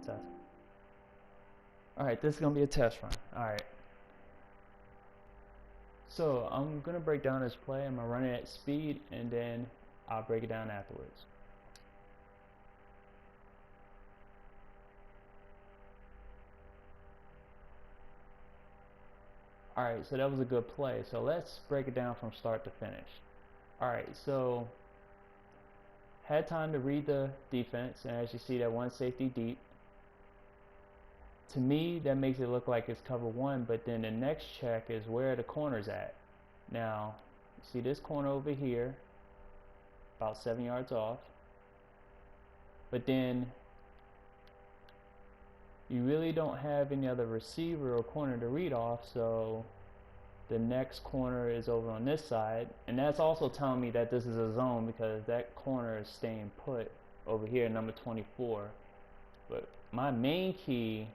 test. Alright, this is going to be a test run. Alright. So, I'm going to break down this play. I'm going to run it at speed, and then I'll break it down afterwards. Alright, so that was a good play. So, let's break it down from start to finish. Alright, so had time to read the defense, and as you see, that one safety deep. To me, that makes it look like it's cover one, but then the next check is where the corner's at. Now, see this corner over here, about 7 yards off. But then you really don't have any other receiver or corner to read off, so the next corner is over on this side, and that's also telling me that this is a zone because that corner is staying put over here, number 24. But my main key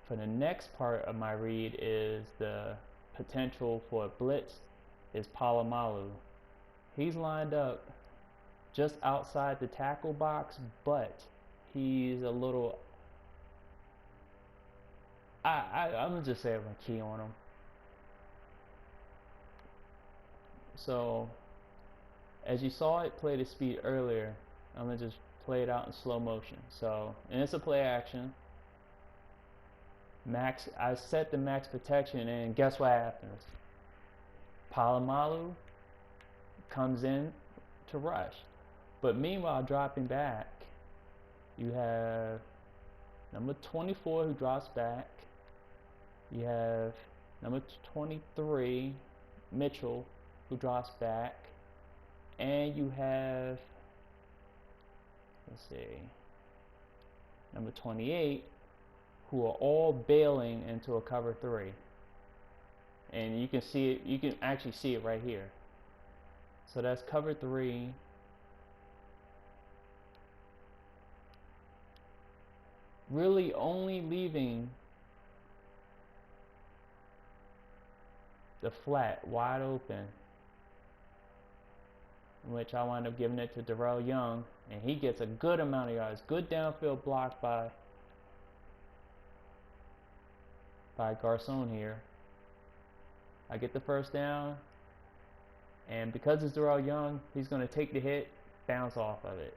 for the next part of my read is the potential for a blitz is Palomalu. He's lined up just outside the tackle box, but he's a little I'm gonna just say I'm gonna key on him. So as you saw it play the speed earlier, I'm gonna just play it out in slow motion. So, and it's a play action. Max, I set the max protection, and guess what happens? Palomalu comes in to rush, but meanwhile dropping back, you have number 24 who drops back. You have number 23 Mitchell who drops back, and you have, let's see, number 28 who are all bailing into a cover 3, and you can see it, you can actually see it right here. So that's cover 3, really only leaving the flat wide open, in which I wind up giving it to Darrell Young, and he gets a good amount of yards. Good downfield block by Garcon here. I get the first down, and because it's Darrell Young, he's going to take the hit, bounce off of it.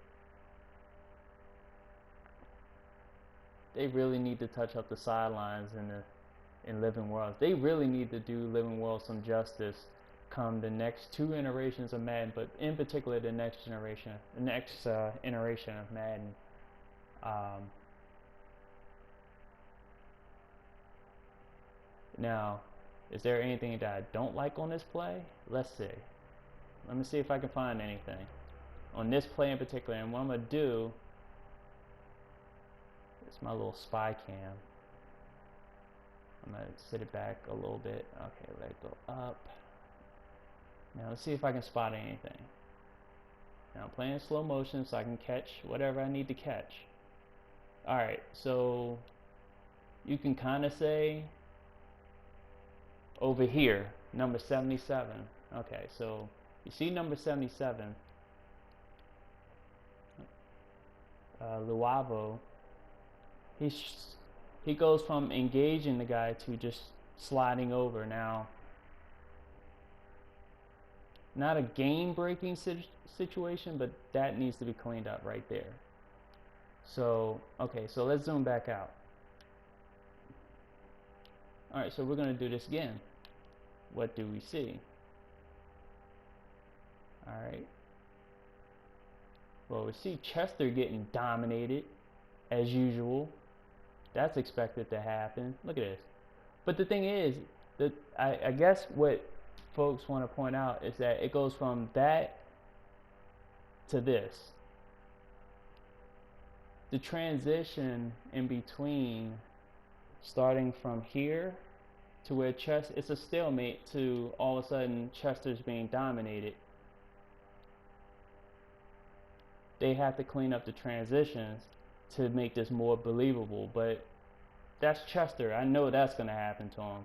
They really need to touch up the sidelines in Living Worlds. They really need to do Living Worlds some justice come the next 2 iterations of Madden, but in particular the next generation, the next iteration of Madden. Now, is there anything that I don't like on this play? Let's see. Let me see if I can find anything on this play in particular. And what I'm going to do is my little spy cam. I'm going to sit it back a little bit. Okay, let it go up. Now let's see if I can spot anything. Now I'm playing in slow motion so I can catch whatever I need to catch. Alright, so you can kind of say over here, number 77. Okay, so you see number 77, Luavo. He goes from engaging the guy to just sliding over. Now, not a game-breaking situation, but that needs to be cleaned up right there. So, okay, so let's zoom back out. Alright, so we're going to do this again. What do we see? Alright. Well, we see Chester getting dominated, as usual. That's expected to happen. Look at this. But the thing is, that I guess what folks want to point out is that it goes from that to this. The transition in between, starting from here to where Chester, it's a stalemate, to all of a sudden Chester's being dominated. They have to clean up the transitions to make this more believable, but that's Chester. I know that's going to happen to him.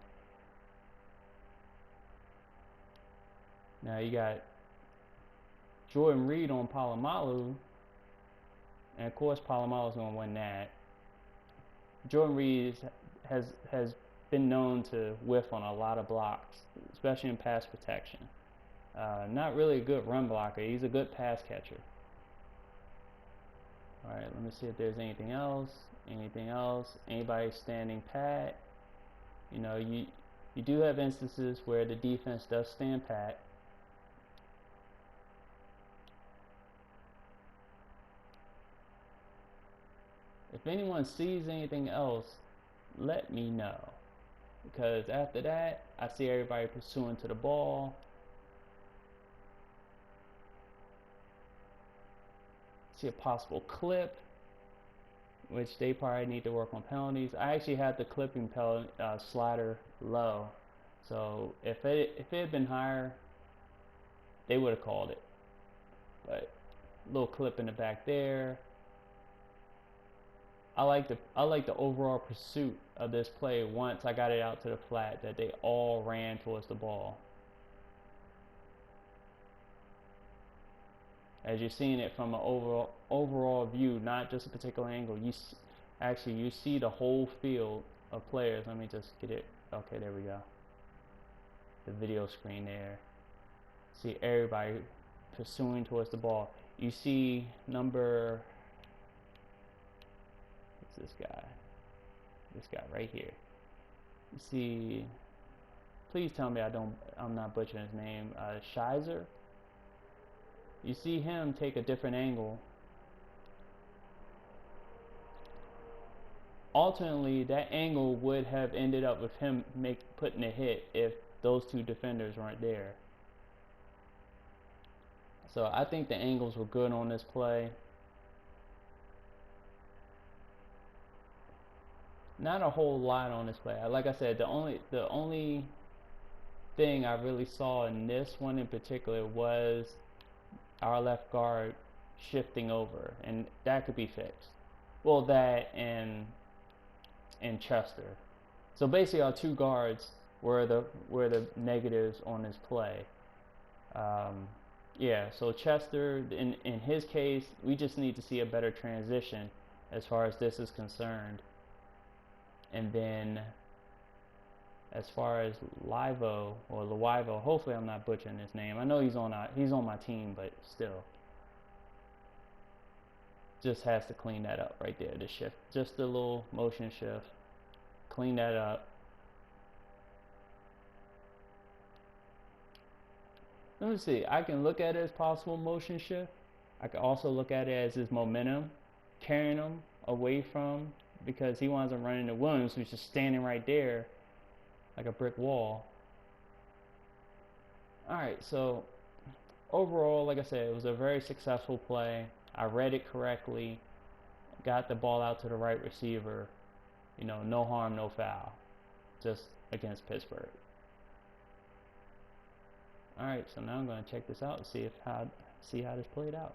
Now you got Jordan Reed on Palomalu, and of course Palomalu's going to win that. Jordan Reed has been known to whiff on a lot of blocks, especially in pass protection. Not really a good run blocker. He's a good pass catcher. All right, let me see if there's anything else. Anything else? Anybody standing pat? You know, you do have instances where the defense does stand pat. If anyone sees anything else, let me know. Because after that, I see everybody pursuing to the ball. See a possible clip, which they probably need to work on penalties. I actually had the clipping slider low, so if it had been higher, they would have called it. But a little clip in the back there. I like the overall pursuit of this play once I got it out to the flat, that they all ran towards the ball. As you're seeing it from an overall view, not just a particular angle. You see the whole field of players. Let me just get it. Okay, there we go. The video screen there. See everybody pursuing towards the ball. You see number. What's this guy? This guy right here. You see. Please tell me I'm not butchering his name. Shizer. You see him take a different angle. Alternately, that angle would have ended up with him putting a hit if those two defenders weren't there. So I think the angles were good on this play. Not a whole lot on this play. Like I said, the only thing I really saw in this one in particular was our left guard shifting over, and that could be fixed. Well, that and Chester. So basically, our two guards were the negatives on this play. Yeah. So Chester, in his case, we just need to see a better transition as far as this is concerned. And then, as far as Livo or Luivo, hopefully I'm not butchering his name. I know he's on my team, but still, just has to clean that up right there. The shift, just a little motion shift, clean that up. Let me see. I can look at it as possible motion shift. I can also look at it as his momentum, carrying him away from, because he winds up running into Williams, who's just standing right there like a brick wall. Alright, so overall, like I said, it was a very successful play. I read it correctly, got the ball out to the right receiver. You know, no harm, no foul, just against Pittsburgh. Alright, so now I'm going to check this out and see how this played out.